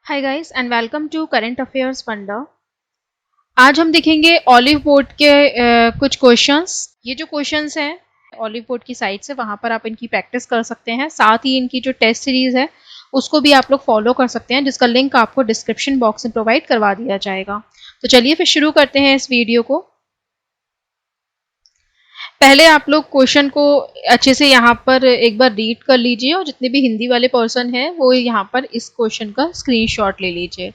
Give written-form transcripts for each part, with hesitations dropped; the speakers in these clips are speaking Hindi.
Hi guys and welcome to current affairs Funda. आज हम देखेंगे ऑलिव बोर्ड के कुछ क्वेश्चंस। ये जो क्वेश्चंस हैं ऑलिव बोर्ड की साइट से, वहां पर आप इनकी प्रैक्टिस कर सकते हैं। साथ ही इनकी जो टेस्ट सीरीज है उसको भी आप लोग फॉलो कर सकते हैं, जिसका लिंक आपको डिस्क्रिप्शन बॉक्स में प्रोवाइड करवा दिया जाएगा। तो चलिए फिर शुरू करते हैं इस वीडियो को। पहले आप लोग क्वेश्चन को अच्छे से यहाँ पर एक बार रीड कर लीजिए, और जितने भी हिंदी वाले पर्सन हैं वो यहाँ पर इस क्वेश्चन का स्क्रीनशॉट ले लीजिए।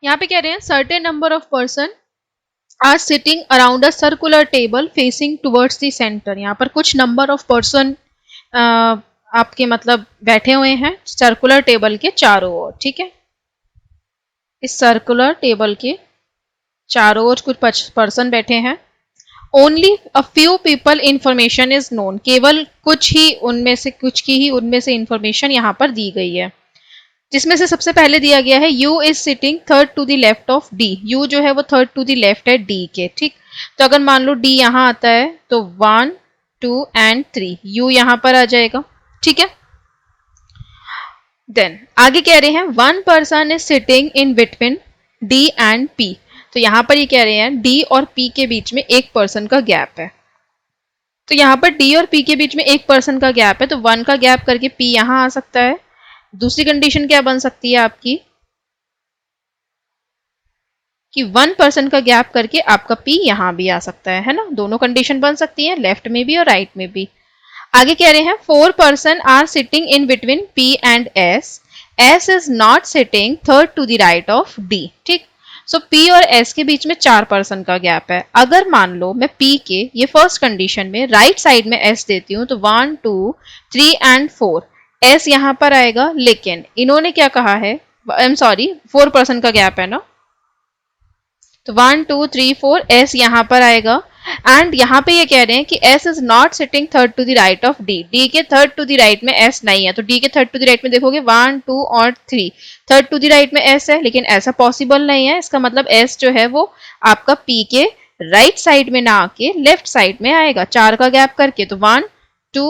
यहाँ पे कह रहे हैं certain number of person are sitting around a circular table facing towards the centre. यहाँ पर कुछ नंबर ऑफ पर्सन आपके मतलब बैठे हुए हैं सर्कुलर टेबल के चारों ओर। ठीक है, इस सर्कुलर टेबल के चारों ओर कुछ पर्सन बैठे हैं। Only a few people information is known, केवल कुछ की ही उनमें से इंफॉर्मेशन यहाँ पर दी गई है, जिसमें से सबसे पहले दिया गया है U is sitting third to the left of D. U जो है वो थर्ड टू द लेफ्ट है डी के, ठीक। तो अगर मान लो डी यहाँ आता है तो 1 2 एंड 3 यू यहाँ पर आ जाएगा, ठीक है। देन आगे कह रहे हैं one person is sitting in between D and P. तो यहाँ पर ये कह रहे हैं डी और पी के बीच में एक पर्सन का गैप है। तो यहाँ पर डी और पी के बीच में एक पर्सन का गैप है, तो 1 का गैप करके पी यहाँ आ सकता है। दूसरी कंडीशन क्या बन सकती है आपकी कि 1 पर्सन का गैप करके आपका पी यहां भी आ सकता है ना। दोनों कंडीशन बन सकती है, लेफ्ट में भी और राइट में भी। आगे कह रहे हैं 4 person are sitting in between P and S. S is not sitting third to the right of D, ठीक। सो पी और एस के बीच में 4 पर्सन का गैप है। अगर मान लो मैं पी के ये फर्स्ट कंडीशन में राइट साइड में एस देती हूँ तो 1 2 3 एंड 4 एस यहां पर आएगा, लेकिन इन्होंने क्या कहा है, आई एम सॉरी 4 पर्सन का गैप है ना, तो 1 2 3 4 एस यहां पर आएगा। एंड यहाँ पे ये कह रहे हैं कि S is not sitting third to the right of D. D के थर्ड टू द राइट में एस नहीं है, तो डी के थर्ड टू द राइट में देखोगे 1 2 और 3 थर्ड टू द राइट में एस है, लेकिन ऐसा पॉसिबल नहीं है। इसका मतलब एस जो है वो आपका पी के राइट साइड में ना आके लेफ्ट साइड में आएगा 4 का गैप करके। तो 1 2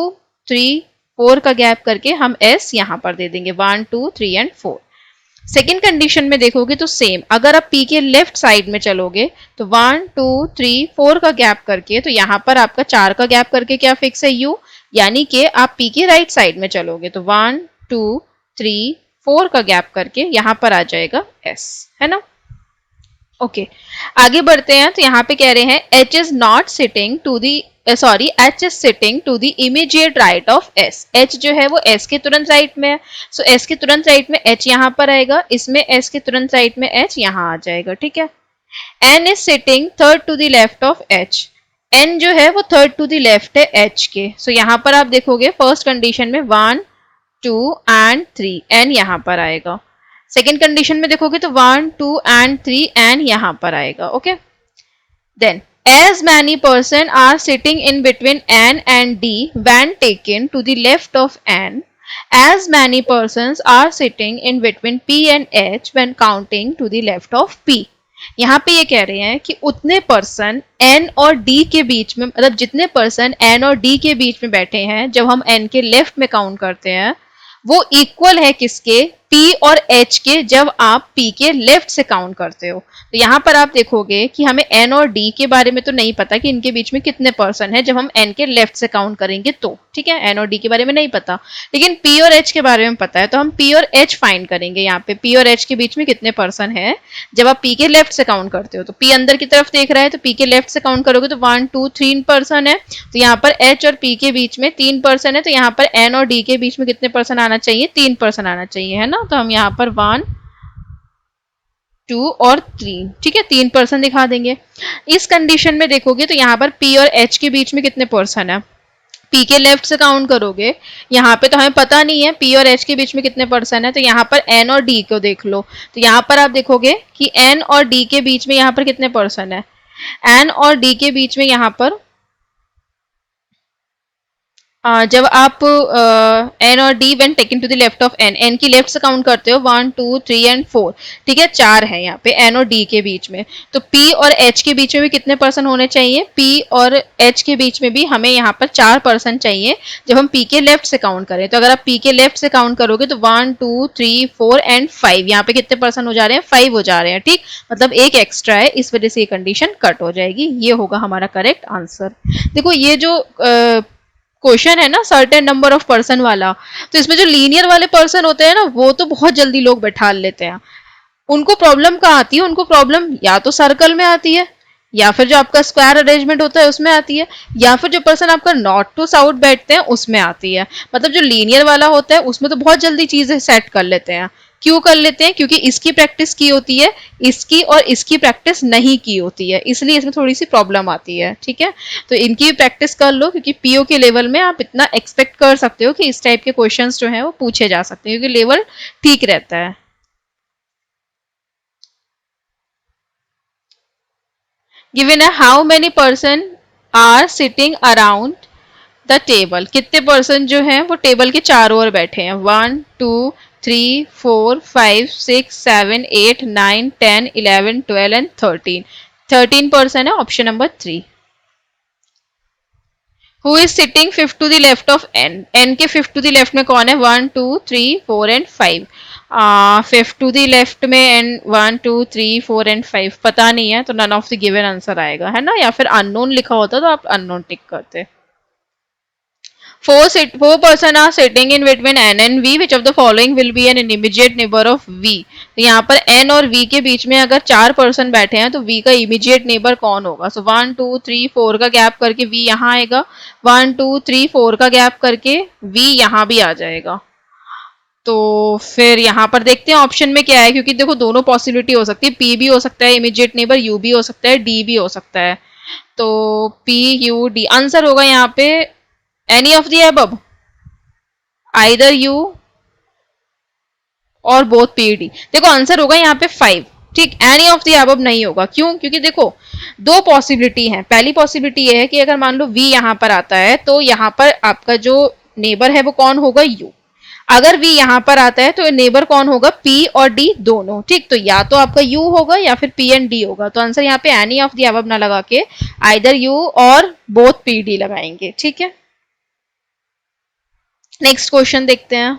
3 4 का गैप करके हम एस यहां पर दे देंगे 1 2 3 एंड 4। सेकेंड कंडीशन में देखोगे तो सेम, अगर आप पी के लेफ्ट साइड में चलोगे तो 1 2 3 4 का गैप करके, तो यहां पर आपका 4 का गैप करके क्या फिक्स है यू, यानी कि आप पी के राइट साइड में चलोगे तो 1 2 3 4 का गैप करके यहां पर आ जाएगा एस, है ना। ओके आगे बढ़ते हैं। तो यहाँ पे कह रहे हैं H is not sitting to the sorry H is sitting to the immediate right of S. H जो है वो एस के तुरंत राइट में है, सो एस के तुरंत राइट में एच यहाँ पर आएगा, इसमें एस के तुरंत राइट में एच यहाँ आ जाएगा, ठीक है। N is sitting third to the left of H. N जो है वो थर्ड टू द लेफ्ट है एच के, सो यहाँ पर आप देखोगे फर्स्ट कंडीशन में 1 2 एंड 3 एन यहाँ पर आएगा। सेकेंड कंडीशन में देखोगे तो 1 2 एंड 3 एन यहां पर आएगा, okay. Then as many person are sitting in between N and D when taken to the left of N. As many person are sitting in between P and H when counting to the left of P. यहाँ पे ये कह रहे हैं कि उतने पर्सन एन और डी के बीच में, मतलब जितने पर्सन एन और डी के बीच में बैठे हैं जब हम एन के लेफ्ट में काउंट करते हैं, वो इक्वल है किसके, P और H के, जब आप P के लेफ्ट से काउंट करते हो। तो यहाँ पर आप देखोगे कि हमें N और D के बारे में तो नहीं पता कि इनके बीच में कितने पर्सन है जब हम N के लेफ्ट से काउंट करेंगे, तो ठीक है, N और D के बारे में नहीं पता, लेकिन P और H के बारे में पता है। तो हम P और H फाइंड करेंगे। यहाँ पे P और H के बीच में कितने पर्सन है जब आप P के लेफ्ट से काउंट करते हो। तो P अंदर की तरफ देख रहा है, तो P के लेफ्ट से काउंट करोगे तो 1 2 3 पर्सन है। तो यहाँ पर H और P के बीच में 3 पर्सन है, तो यहाँ पर N और D के बीच में कितने पर्सन आना चाहिए, 3 पर्सन आना चाहिए, है ना। तो हम यहाँ पर 1 2 और 3, ठीक है, 3 पर्सन दिखा देंगे। इस कंडीशन में देखोगे तो यहाँ पर P और H के बीच में कितने पर्सन है, P के लेफ्ट से काउंट करोगे, यहाँ पे तो हमें पता नहीं है P और H के बीच में कितने पर्सन है, तो यहाँ पर N और D को देख लो। तो यहाँ पर आप देखोगे कि N और D के बीच में यहाँ पर कितने पर्सन है, N और D के बीच में यहाँ पर जब आप N और D when taken to the left of N की लेफ्ट से काउंट करते हो 1 2 3 एंड 4, ठीक है, 4 है यहाँ पे N और D के बीच में। तो P और H के बीच में भी कितने पर्सन होने चाहिए, P और H के बीच में भी हमें यहाँ पर 4 पर्सन चाहिए जब हम P के लेफ्ट से काउंट करें। तो अगर आप P के लेफ्ट से काउंट करोगे तो 1 2 3 4 एंड 5, यहाँ पे कितने पर्सन हो जा रहे हैं, 5 हो जा रहे हैं, ठीक, मतलब एक एक्स्ट्रा है, इस वजह से ये कंडीशन कट हो जाएगी। ये होगा हमारा करेक्ट आंसर। देखो ये जो क्वेश्चन है ना सर्टेन नंबर ऑफ पर्सन वाला, तो इसमें जो लीनियर वाले पर्सन होते हैं ना वो तो बहुत जल्दी लोग बैठा लेते हैं। उनको प्रॉब्लम कहाँ आती है, उनको प्रॉब्लम या तो सर्कल में आती है, या फिर जो आपका स्क्वायर अरेंजमेंट होता है उसमें आती है, या फिर जो पर्सन आपका नॉर्थ टू साउथ बैठते हैं उसमें आती है। मतलब जो लीनियर वाला होता है उसमें तो बहुत जल्दी चीजें सेट कर लेते हैं। क्यों कर लेते हैं, क्योंकि इसकी प्रैक्टिस की होती है, इसकी और इसकी प्रैक्टिस नहीं की होती है, इसलिए इसमें थोड़ी सी प्रॉब्लम आती है, ठीक है। तो इनकी प्रैक्टिस कर लो, क्योंकि पीओ के लेवल में आप इतना एक्सपेक्ट कर सकते हो कि इस टाइप के क्वेश्चंस जो हैं वो पूछे जा सकते हैं, क्योंकि लेवल ठीक रहता है। गिवन है how many person are sitting around the table, कितने पर्सन जो हैं वो टेबल के चारों ओर बैठे हैं। 1 2 3 4 5 6 7 8 9 10 11 12 एंड 13 पर्सन है, option number 3। Who is sitting fifth to the left of N, N के फिफ्थ टू द लेफ्ट में कौन है? 1 2 3 4 and 5। Fifth to the left में एन 1 2 3 4 एंड 5 पता नहीं है, तो none of the given answer आएगा, है ना, या फिर अननोन लिखा होता तो आप अननोन टिक करते। Four person are sitting in between n and v. Which of the following will be an immediate neighbor of v? तो यहाँ पर n और v के बीच में अगर 4 पर्सन बैठे हैं तो v का इमीडिएट नेबर कौन होगा? सो 1 2 3 4 का गैप करके v यहाँ आएगा, 1 2 3 4 का गैप करके v यहाँ भी आ जाएगा। तो फिर यहाँ पर देखते हैं ऑप्शन में क्या है, क्योंकि देखो दोनों पॉसिबिलिटी हो सकती है, p भी हो सकता है इमीडिएट नेबर, u भी हो सकता है, d भी हो सकता है। तो p u d आंसर होगा यहाँ पे any of the above, either you और बोथ पीडी। देखो आंसर होगा यहाँ पे 5। ठीक, एनी ऑफ द अबव नहीं होगा, क्यों? क्योंकि देखो दो पॉसिबिलिटी है। पहली पॉसिबिलिटी ये है कि अगर मान लो v यहाँ पर आता है तो यहाँ पर आपका जो नेबर है वो कौन होगा? u। अगर v यहाँ पर आता है तो नेबर कौन होगा? p और d दोनों। ठीक, तो या तो आपका u होगा या फिर p एंड d होगा। तो आंसर यहाँ पे एनी ऑफ द अबव ना लगा के आइदर u और बोथ p d लगाएंगे। ठीक है, नेक्स्ट क्वेश्चन देखते हैं।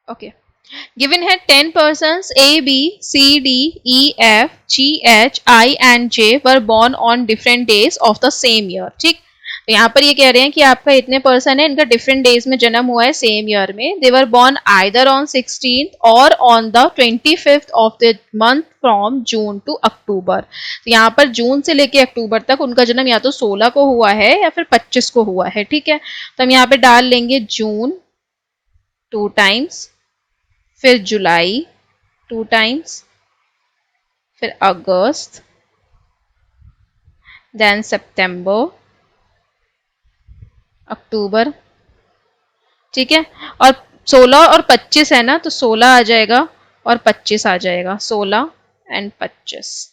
ओके, गिवन है 10 persons A, B, C, D, E, F, G, H, I and J were born on different days of the same year. ठीक, तो यहाँ पर ये कह रहे हैं कि आपका इतने पर्सन है, इनका डिफरेंट डेज में जन्म हुआ है सेम ईयर में. They were born either on 16th और on the 25th of the month from June to October. तो यहाँ पर जून से लेके अक्टूबर तक उनका जन्म या तो 16 को हुआ है या फिर 25 को हुआ है. ठीक है, तो हम यहाँ पे डाल लेंगे जून 2 टाइम्स, फिर जुलाई 2 टाइम्स, फिर अगस्त, देन सितंबर, अक्टूबर. ठीक है, और 16 और 25 है ना, तो 16 आ जाएगा और 25 आ जाएगा, 16 एंड 25.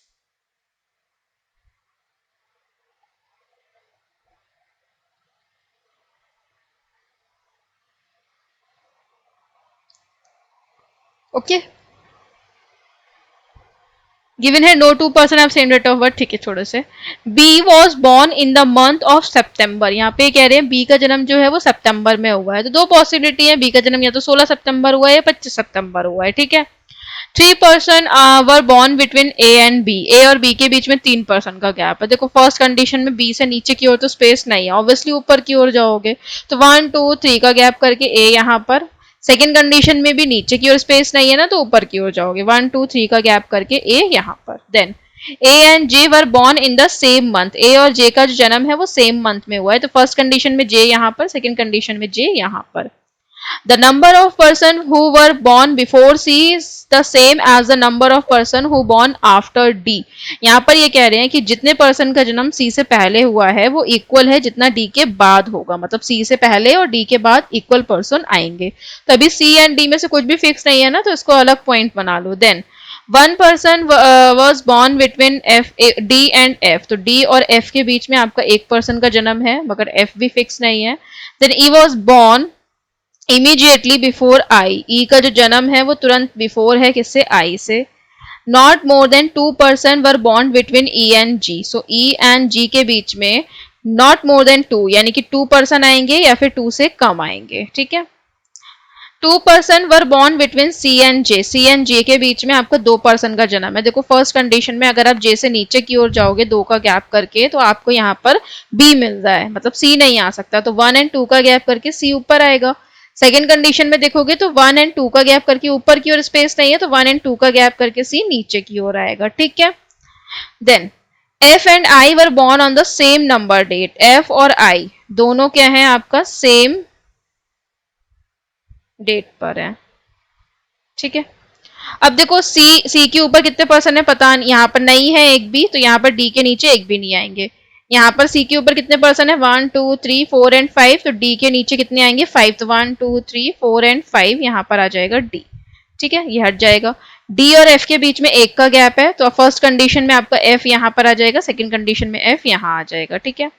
ओके, गिवन है no 2 person have same date of birth. ठीक है, छोड़ो से. B was born in the month of September. यहाँ पे कह रहे हैं बी का जन्म जो है वो सितंबर में हुआ है, तो दो पॉसिबिलिटी है, बी का जन्म या तो 16 सितंबर हुआ है या 25 सितंबर हुआ है. ठीक है, 3 person were born between A and B. A और बी के बीच में 3 पर्सन का गैप है. देखो फर्स्ट कंडीशन में बी से नीचे की ओर तो स्पेस नहीं है, ऑब्वियसली ऊपर की ओर जाओगे तो 1 2 3 का गैप करके ए यहाँ पर. सेकेंड कंडीशन में भी नीचे की ओर स्पेस नहीं है ना, तो ऊपर की ओर जाओगे, 1 2 3 का गैप करके ए यहाँ पर. Then A and J were born in the same month. A और जे का जो जन्म है वो सेम मंथ में हुआ है, तो फर्स्ट कंडीशन में जे यहाँ पर, सेकेंड कंडीशन में जे यहाँ पर. The number of person who were born before C is the same as the number of person who born after D. यहाँ पर ये कह रहे हैं कि जितने पर्सन का जन्म C से पहले हुआ है वो इक्वल है जितना D के बाद होगा, मतलब C से पहले और D के बाद इक्वल पर्सन आएंगे. तो अभी C एंड D में से कुछ भी फिक्स नहीं है ना, तो इसको अलग पॉइंट बना लो. Then one person was born between D and F. तो D और F के बीच में आपका एक पर्सन का जन्म है, मगर F भी फिक्स नहीं है. Then E was born immediately before I. E का जो जन्म है वो तुरंत बिफोर है, किससे, आई से. Not more than 2 person were born between E and G. So E and G के बीच में नॉट मोर देन 2 यानी कि 2 पर्सन आएंगे या फिर 2 से कम आएंगे. ठीक है, 2 person were born between C and J. C and J के बीच में आपका 2 पर्सन का जन्म है. देखो फर्स्ट कंडीशन में अगर आप जे से नीचे की ओर जाओगे 2 का गैप करके, तो आपको यहाँ पर बी मिल रहा है, मतलब सी नहीं आ सकता, तो 1 एंड 2 का गैप करके सी ऊपर आएगा. सेकेंड कंडीशन में देखोगे तो 1 एंड 2 का गैप करके ऊपर की ओर स्पेस नहीं है, तो 1 एंड 2 का गैप करके सी नीचे की ओर आएगा. ठीक है, then F and I were born on the same number date. F और आई दोनों क्या है आपका सेम डेट पर है. ठीक है, अब देखो सी के ऊपर कितने पर्सन है पता नहीं, यहाँ पर नहीं है एक भी, तो यहाँ पर डी के नीचे एक भी नहीं आएंगे. यहाँ पर सी के ऊपर कितने पर्सन है, 1 2 3 4 एंड 5, तो डी के नीचे कितने आएंगे, 5. तो 1 2 3 4 एंड 5 यहाँ पर आ जाएगा डी. ठीक है, ये हट जाएगा. डी और एफ के बीच में एक का गैप है, तो फर्स्ट कंडीशन में आपका एफ यहाँ पर आ जाएगा, सेकेंड कंडीशन में एफ यहाँ आ जाएगा. ठीक है,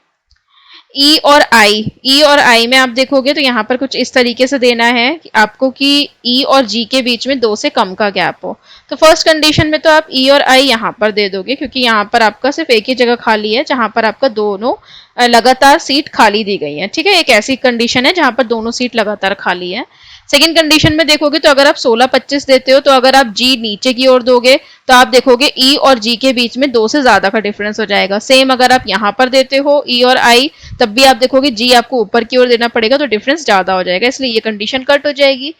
ई और आई में आप देखोगे तो यहाँ पर कुछ इस तरीके से देना है कि आपको कि ई और जी के बीच में 2 से कम का गैप हो. तो फर्स्ट कंडीशन में तो आप ई और आई यहाँ पर दे दोगे, क्योंकि यहाँ पर आपका सिर्फ एक ही जगह खाली है जहां पर आपका दोनों लगातार सीट खाली दी गई है. ठीक है, एक ऐसी कंडीशन है जहां पर दोनों सीट लगातार खाली है. सेकेंड कंडीशन में देखोगे तो अगर आप 16 25 देते हो, तो अगर आप जी नीचे की ओर दोगे तो आप देखोगे ई और जी के बीच में 2 से ज्यादा का डिफरेंस हो जाएगा. सेम अगर आप यहाँ पर देते हो ई और आई, तब भी आप देखोगे जी आपको ऊपर की ओर देना पड़ेगा, तो डिफरेंस ज्यादा हो जाएगा, इसलिए ये कंडीशन कट हो जाएगी.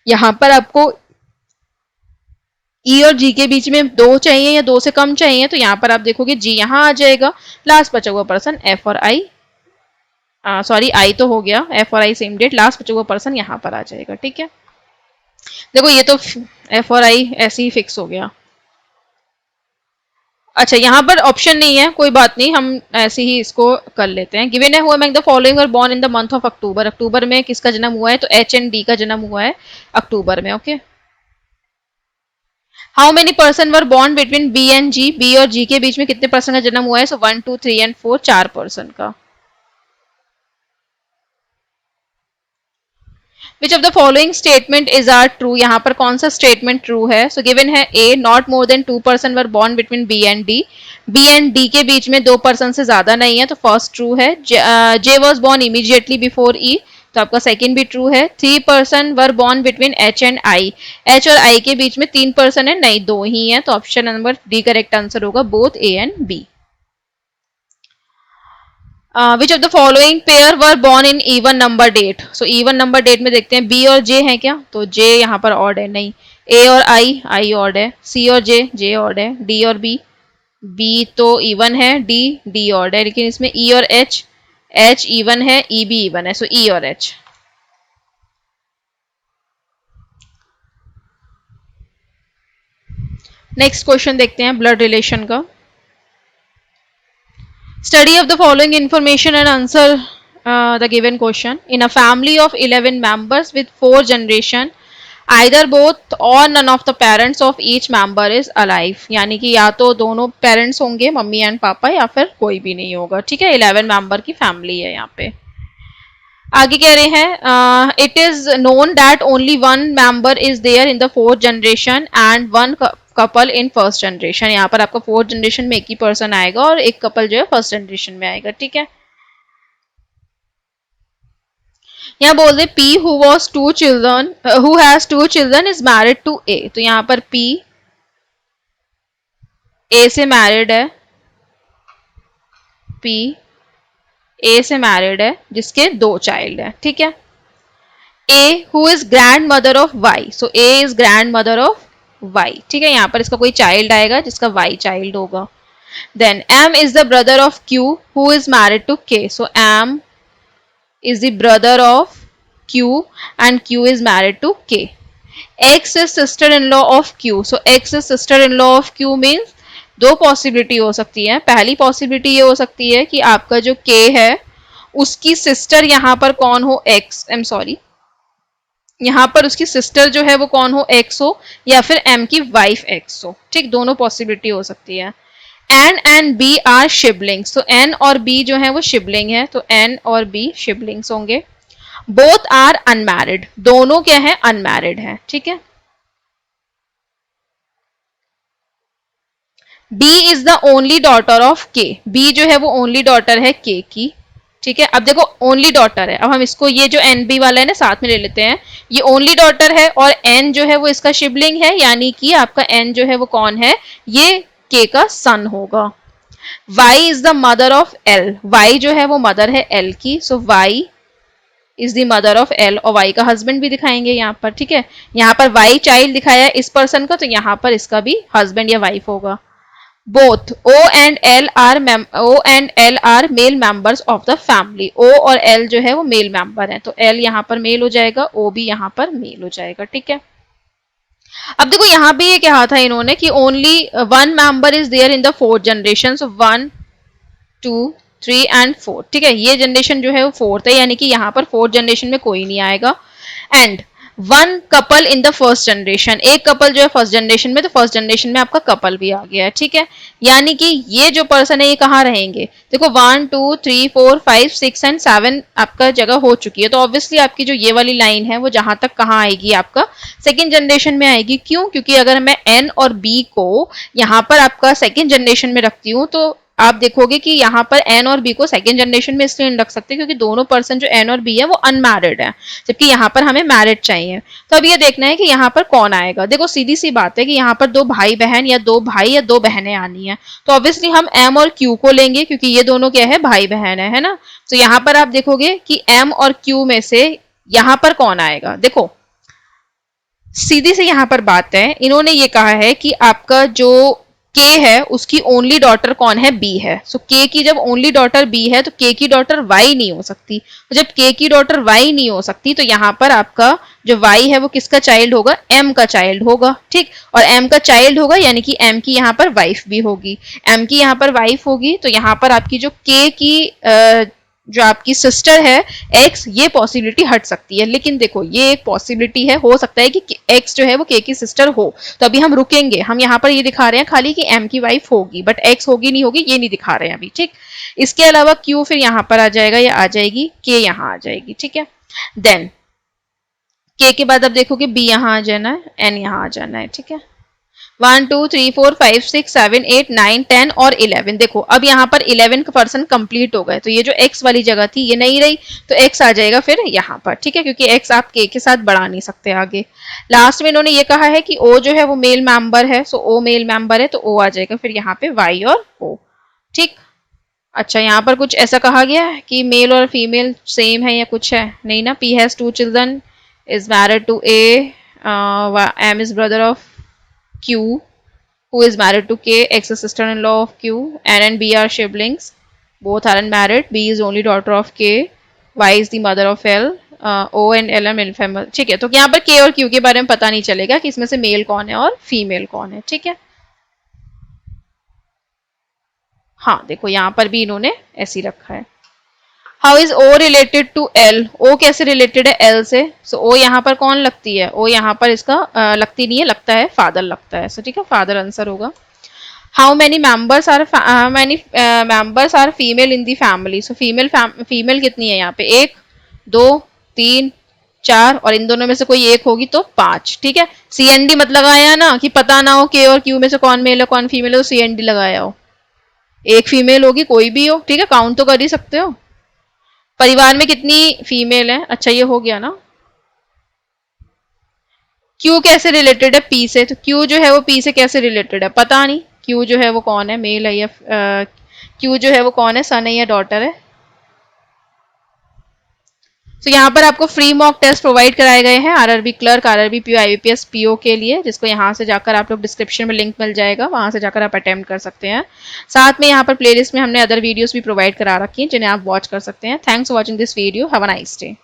यहाँ पर आपको ई और जी के बीच में 2 चाहिए या 2 से कम चाहिए, तो यहाँ पर आप देखोगे जी यहाँ आ जाएगा. लास्ट बचा हुआ पर्सन एफ और आई, सॉरी आई तो हो गया, एफ और आई सेम डेट, लास्ट बचा हुआ पर्सन यहाँ पर आ जाएगा. ठीक है, देखो ये तो एफ और आई ऐसे ही फिक्स हो गया. अच्छा, यहाँ पर ऑप्शन नहीं है, कोई बात नहीं, हम ऐसे ही इसको कर लेते हैं. गिवन है who among the following were born in the month of October. अक्टूबर में किसका जन्म हुआ है, तो एच एंड डी का जन्म हुआ है अक्टूबर में. Okay, how many person were born between B and G. B और जी के बीच में कितने पर्सन का जन्म हुआ है, सो 1 2 3 एंड 4, 4 पर्सन का. Which of the following statement is are true, यहाँ पर कौन सा स्टेटमेंट ट्रू है? सो गिवन है A, not more than 2% were born between B and D, B and D के बीच में 2% से ज्यादा नहीं है, तो फर्स्ट ट्रू है। J was born immediately before E, तो आपका सेकंड भी ट्रू है। 3% were born between H and I, H और आई के बीच में 3% है, नहीं 2 ही है, तो option number D correct answer होगा, both A and B. Which of the following pair were born in even number date, so even number date में देखते हैं बी और जे है क्या, तो जे यहाँ पर ऑड है, नहीं। ए और आई ऑड है। सी और जे ऑड है। डी और बी तो इवन है, डी ऑड है, लेकिन इसमें ई और एच इवन है, ई भी इवन है, सो ई और एच। नेक्स्ट क्वेश्चन देखते हैं ब्लड रिलेशन का। Study of the following information and answer the given question. In a family of 11 members with 4 generation, either both or none of the parents of each member is alive. यानी कि या तो दोनों पेरेंट्स होंगे, मम्मी एंड पापा, या फिर कोई भी नहीं होगा। ठीक है, 11 मेंबर की फैमिली है यहाँ पे। आगे कह रहे हैं it is known that only one member is there in the 4th generation and one couple in 1st generation. यहाँ पर आपका 4th जनरेशन में एक ही पर्सन आएगा और एक कपल जो है 1st जनरेशन में आएगा। ठीक है, यहाँ बोल दे P who has 2 children is married to A, तो यहाँ पर P A से मैरिड है, P ए से मैरिड है जिसके 2 चाइल्ड है। ठीक है, A who is grand mother of Y, so A is grand mother of Y. ठीक है, यहाँ पर इसका कोई चाइल्ड आएगा जिसका वाई चाइल्ड होगा। Then M is the brother of Q who is married to K, so M is the brother of Q and Q is married to K. X is sister in law of Q, so x is sister in law of Q means 2 possibility हो सकती है। पहली पॉसिबिलिटी ये हो सकती है कि आपका जो के है उसकी सिस्टर यहाँ पर कौन हो, एक्स, एम सॉरी, यहाँ पर उसकी सिस्टर जो है वो कौन हो, एक्स हो, या फिर एम की वाइफ एक्स हो। ठीक, दोनों पॉसिबिलिटी हो सकती है। एन एंड बी आर शिबलिंग्स, तो एन और बी जो है वो शिबलिंग है, तो एन और बी शिबलिंग्स होंगे। बोथ आर अनमैरिड, दोनों क्या है, अनमैरिड है। ठीक है, B is the only daughter of के, B जो है वो ओनली डॉटर है के की। ठीक है, अब देखो ओनली डॉटर है, अब हम इसको ये जो एन बी वाला है ना साथ में ले लेते हैं, ये ओनली डॉटर है और एन जो है वो इसका शिबलिंग है, यानी कि आपका एन जो है वो कौन है, ये के का सन होगा। Y is the mother of L, Y जो है वो मदर है L की, सो Y is the mother of L, और Y का हस्बैंड भी दिखाएंगे यहाँ पर। ठीक है, यहाँ पर Y चाइल्ड दिखाया है इस पर्सन का, तो यहाँ पर इसका भी हस्बैंड या वाइफ होगा। Both O and L are male members of the family. O और L जो है वो मेल मेंबर है, तो L यहाँ पर मेल हो जाएगा, O भी यहाँ पर मेल हो जाएगा। ठीक है, अब देखो यहाँ भी ये कहा था इन्होंने कि only 1 member is there in the 4th generation, so 1 2 3 and 4। ठीक है, ये जनरेशन जो है वो 4th है, यानी कि यहाँ पर 4th जनरेशन में कोई नहीं आएगा। And 1 couple in the 1st generation, एक कपल जो है 1st जनरेशन में, तो 1st जनरेशन में आपका कपल भी आ गया है। ठीक है, यानी कि ये जो पर्सन है ये कहाँ रहेंगे, देखो 1 2 3 4 5 6 एंड 7 आपका जगह हो चुकी है, तो ऑब्वियसली आपकी जो ये वाली लाइन है वो जहां तक कहाँ आएगी, आपका 2nd जनरेशन में आएगी। क्यों? क्योंकि अगर मैं एन और बी को यहाँ पर आपका 2nd जनरेशन में रखती हूँ, तो आप देखोगे कि यहाँ पर एन और बी को 2nd जनरेशन में इसलिए नहीं रख सकते क्योंकि दोनों पर्सन जो एन और बी है वो अनमैरिड है, जबकि यहाँ पर हमें मैरिड चाहिए। तो अब ये देखना है कि यहाँ पर कौन आएगा। देखो सीधी सी बात है कि यहाँ पर 2 भाई बहन या 2 भाई या 2 बहनें आनी है, तो ऑब्वियसली हम एम और क्यू को लेंगे क्योंकि ये दोनों क्या है, भाई बहन है ना। तो यहाँ पर आप देखोगे कि एम और क्यू में से यहाँ पर कौन आएगा। देखो सीधी से यहाँ पर बात है, इन्होंने ये कहा है कि आपका जो के है उसकी ओनली डॉटर कौन है, बी है। सो के की जब ओनली डॉटर बी है तो के की डॉटर वाई नहीं हो सकती, तो जब के की डॉटर वाई नहीं हो सकती तो यहाँ पर आपका जो वाई है वो किसका चाइल्ड होगा, एम का चाइल्ड होगा। ठीक, और एम का चाइल्ड होगा यानी कि एम की यहाँ पर वाइफ भी होगी, एम की यहाँ पर वाइफ होगी, तो यहाँ पर आपकी जो के की जो आपकी सिस्टर है एक्स, ये पॉसिबिलिटी हट सकती है। लेकिन देखो ये एक पॉसिबिलिटी है, हो सकता है कि एक्स जो है वो के की सिस्टर हो, तो अभी हम रुकेंगे, हम यहाँ पर ये दिखा रहे हैं खाली कि एम की वाइफ होगी, बट एक्स होगी नहीं होगी ये नहीं दिखा रहे हैं अभी। ठीक, इसके अलावा क्यू फिर यहाँ पर आ जाएगा या आ जाएगी, के यहाँ आ जाएगी। ठीक है, देन के बाद अब देखो कि बी यहाँ आ जाना है, एन यहाँ आ जाना है, ठीक है। 1 2 3 4 5 6 7 8 9 10 और 11। देखो अब यहाँ पर 11% कंप्लीट हो गए, तो ये जो x वाली जगह थी ये नहीं रही, तो x आ जाएगा फिर यहाँ पर, ठीक है, क्योंकि x आप k के साथ बढ़ा नहीं सकते आगे। लास्ट में इन्होंने ये कहा है कि o जो है वो मेल मेंबर है, सो o मेल मेंबर है, तो o आ जाएगा फिर यहाँ पे y और o, ठीक। अच्छा, यहाँ पर कुछ ऐसा कहा गया है कि मेल और फीमेल सेम है या कुछ है? नहीं ना। P has 2 children, is married to A, M is brother of Q, who is married to K, X is sister-in-law of Q, N and B are siblings, both are unmarried, B is only daughter of K, Y is the mother of L, O and L are male female, ठीक है। तो यहाँ पर K और Q के बारे में पता नहीं चलेगा कि इसमें से मेल कौन है और फीमेल कौन है, ठीक है। हाँ देखो यहाँ पर भी इन्होंने ऐसे ही रखा है। How is O related to L, O कैसे रिलेटेड है एल से? सो ओ यहाँ पर कौन लगती है? ओ यहाँ पर इसका लगती नहीं है, लगता है फादर लगता है, सो ठीक है, फादर आंसर होगा। How many members are female in the family, so female कितनी है यहाँ पे? 1 2 3 4, और इन दोनों में से कोई एक होगी तो 5, ठीक है। CND मत लगाया ना कि पता ना हो के और क्यू में से कौन मेल है कौन फीमेल है, तो CND लगाया हो। एक फीमेल होगी, कोई भी हो, ठीक है, काउंट तो कर ही सकते हो। परिवार में कितनी फीमेल है? अच्छा ये हो गया ना। क्यू कैसे रिलेटेड है पी से? तो क्यू जो है वो पी से कैसे रिलेटेड है? पता नहीं क्यू जो है वो कौन है, मेल है या क्यू जो है वो कौन है, सन है या डॉटर है। तो यहाँ पर आपको फ्री मॉक टेस्ट प्रोवाइड कराए गए हैं RRB clerk, RRB PO, IBPS PO के लिए, जिसको यहाँ से जाकर आप लोग डिस्क्रिप्शन में लिंक मिल जाएगा, वहां से जाकर आप अटेम्प्ट कर सकते हैं। साथ में यहाँ पर प्लेलिस्ट में हमने अदर वीडियोस भी प्रोवाइड करा रखी हैं जिन्हें आप वॉच कर सकते हैं। Thanks for watching this video, have a nice day.